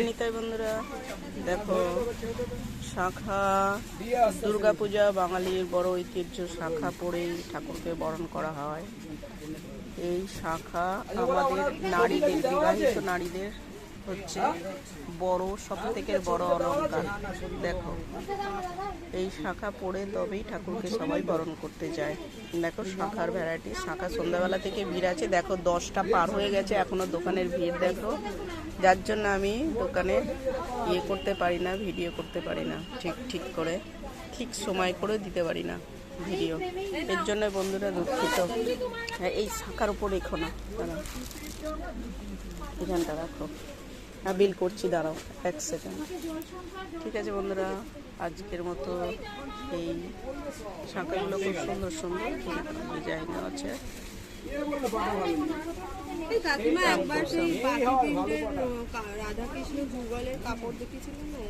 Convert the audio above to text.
জয় নিতাই বন্ধুরা, দেখো শাঁখা দুর্গাপূজা বাঙালির বড় ঐতিহ্য। শাঁখা পরেই ঠাকুরকে বরণ করা হয়। এই শাঁখা আমাদের নারীদের, বিবাহিত নারীদের হচ্ছে বড়, সব থেকে বড় অলংকার। দেখো এই শাঁখা পরে তবেই ঠাকুরকে সবাই বরণ করতে যায়। দেখো শাঁখার ভ্যারাইটি। শাঁখা সন্ধ্যাবেলা থেকে ভিড় আছে। দেখো 10টা পার হয়ে গেছে, এখনো দোকানের ভিড় দেখো, যার জন্য আমি দোকানে করতে পারি না, ভিডিও করতে পারি না, ঠিক করে ঠিক সময় করে দিতে পারি না ভিডিও। এর জন্য বন্ধুরা দুঃখিত। হ্যাঁ, এই শাঁখার উপর রেখো না, দাঁড়াও, এখানটা রাখো। হ্যাঁ, বিল করছি, দাঁড়াও 1 সেকেন্ড। ঠিক আছে বন্ধুরা, আজকের মতো এই শাঁখাগুলো খুব সুন্দর সুন্দর ডিজাইন আছে। কাকিমা একবার সেই রাধাকৃষ্ণ যুগলের কাপড় দেখেছিলেন না?